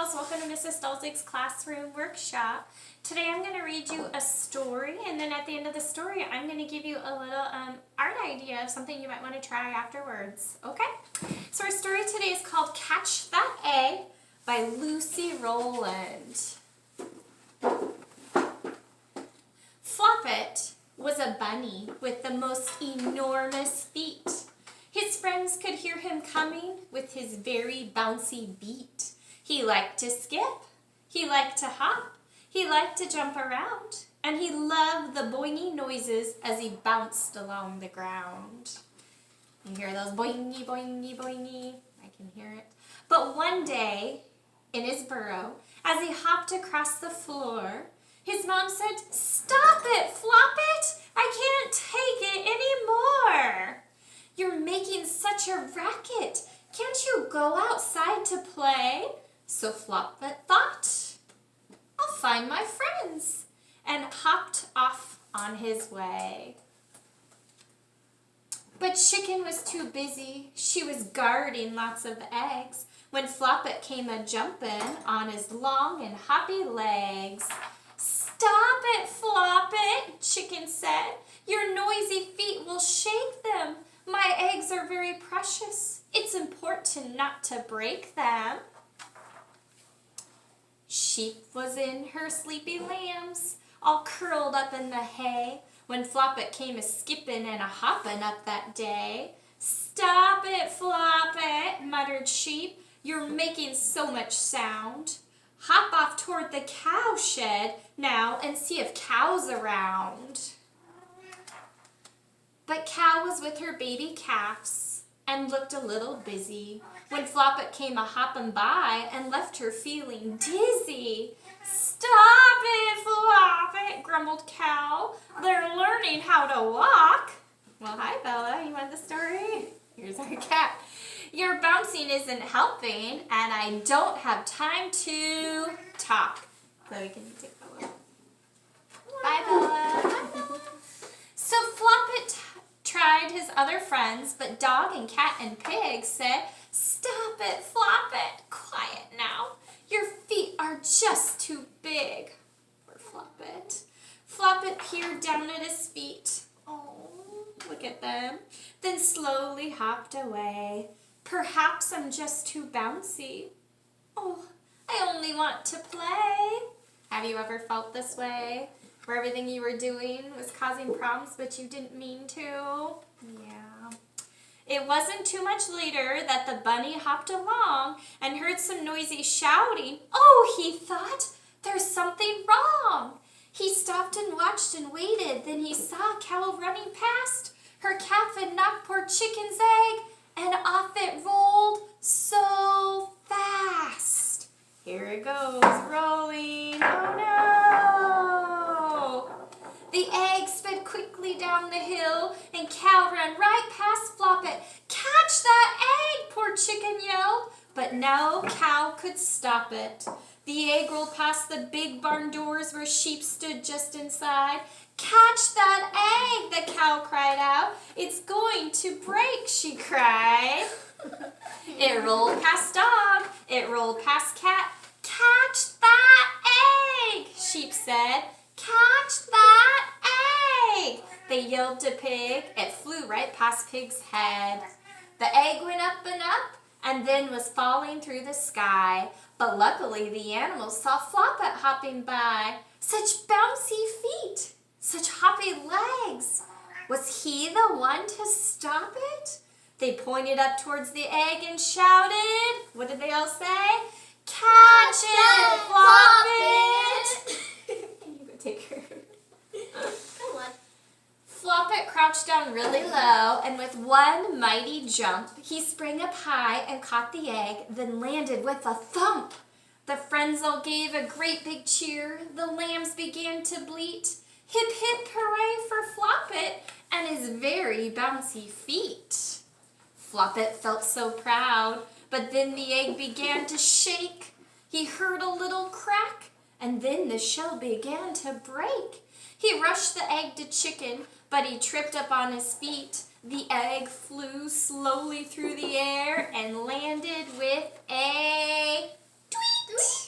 girls, welcome to Mrs. Dulzig's classroom workshop. Today I'm going to read you a story, and then at the end of the story I'm going to give you a little art idea of something you might want to try afterwards. Okay? So our story today is called Catch That Egg by Lucy Rowland. Floppet was a bunny with the most enormous feet. His friends could hear him coming with his very bouncy beat. He liked to skip, he liked to hop, he liked to jump around, and he loved the boingy noises as he bounced along the ground. You hear those boingy, boingy, boingy? I can hear it. But one day, in his burrow, as he hopped across the floor, his mom said, "Stop it, Floppet! I can't take it anymore. You're making such a racket. Can't you go outside to play?" So Floppet thought, "I'll find my friends," and hopped off on his way. But Chicken was too busy. She was guarding lots of eggs when Floppet came a-jumping on his long and hoppy legs. "Stop it, Floppet," Chicken said. "Your noisy feet will shake them. My eggs are very precious. It's important not to break them." Sheep was in her sleepy lambs, all curled up in the hay, when Floppet came a-skipping and a-hopping up that day. "Stop it, Floppet," muttered Sheep. "You're making so much sound. Hop off toward the cow shed now and see if Cow's around." But Cow was with her baby calves and looked a little busy when Floppet came a-hopping by and left her feeling dizzy. "Stop it, Floppet," grumbled Cow. "They're learning how to walk." Well, hi, Bella. You want the story? Here's our cat. "Your bouncing isn't helping, and I don't have time to talk." Chloe, can you take Bella? Bye, Bella. Bye, Bella. So Floppet tried his other friends, but Dog and Cat and Pig said, "Stop it, Floppet. Quiet now. Your feet are just too big." Poor Floppet. Floppet peered down at his feet. Oh, look at them. Then slowly hopped away. "Perhaps I'm just too bouncy. Oh, I only want to play." Have you ever felt this way? Where everything you were doing was causing problems, but you didn't mean to? Yeah. It wasn't too much later that the bunny hopped along and heard some noisy shouting. "Oh," he thought, "there's something wrong." He stopped and watched and waited. Then he saw a cow running past. Her calf had knocked poor Chicken's egg, and off it rolled so fast. Here it goes, rolling. Oh no! The egg sped quickly down the hill, and Cow ran right past Floppet. "Catch that egg!" poor Chicken yelled. But no cow could stop it. The egg rolled past the big barn doors where Sheep stood just inside. "Catch that egg!" the cow cried out. "It's going to break," she cried. It rolled past Dog. It rolled past Cat. "Catch that egg!" Sheep said. "Catch that egg!" They yelled to Pig. It flew right past Pig's head. The egg went up and up, and then was falling through the sky. But luckily the animals saw Floppet hopping by. Such bouncy feet! Such hoppy legs! Was he the one to stop it? They pointed up towards the egg and shouted. What did they all say? "Catch it, Floppet!" You go take her. Come on. Floppet crouched down really low, and with one mighty jump, he sprang up high and caught the egg, then landed with a thump. The friends all gave a great big cheer. The lambs began to bleat. Hip, hip, hooray for Floppet and his very bouncy feet. Floppet felt so proud, but then the egg began to shake. He heard a little crack, and then the shell began to break. He rushed the egg to Chicken, but he tripped up on his feet. The egg flew slowly through the air and landed with a tweet.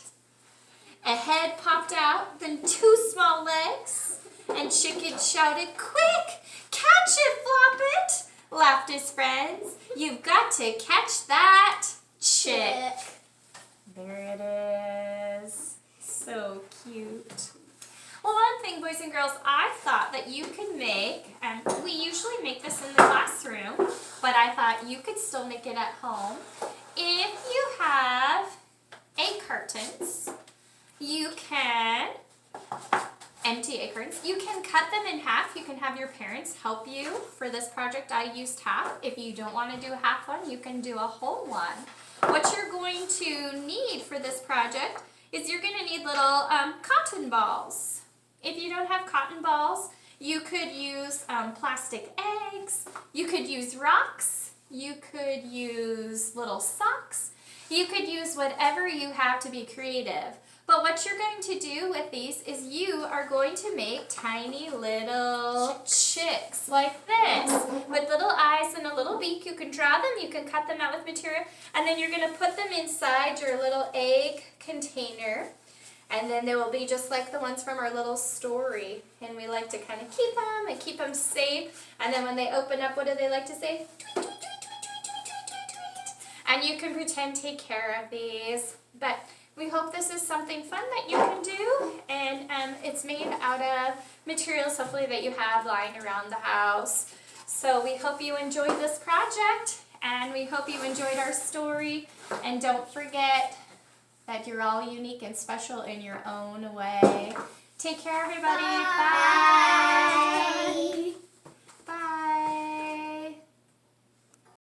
popped out, then 2 small legs. And Chicken shouted, "Quick! Catch it, Floppet!" Laughed his friends. "You've got to catch that chick." There it is. So cute. Well, one thing, boys and girls, I thought that you could make, and we usually make this in the classroom, but I thought you could still make it at home. If you have egg cartons, you can, empty egg cartons, you can cut them in half. You can have your parents help you. For this project, I used half. If you don't want to do a half one, you can do a whole one. What you're going to need for this project is you're going to need little cotton balls. If you don't have cotton balls, you could use plastic eggs, you could use rocks, you could use little socks, you could use whatever you have to be creative. But what you're going to do with these is you are going to make tiny little chicks like this with little eyes and a little beak. You can draw them, you can cut them out with material, and then you're going to put them inside your little egg container. And then they will be just like the ones from our little story. And we like to kind of keep them and keep them safe. And then when they open up, what do they like to say? Tweet, tweet, tweet, tweet, tweet, tweet, tweet, tweet. And you can pretend take care of these. But we hope this is something fun that you can do. And it's made out of materials, hopefully, that you have lying around the house. So we hope you enjoyed this project. And we hope you enjoyed our story. And don't forget that you're all unique and special in your own way. Take care, everybody. Bye. Bye.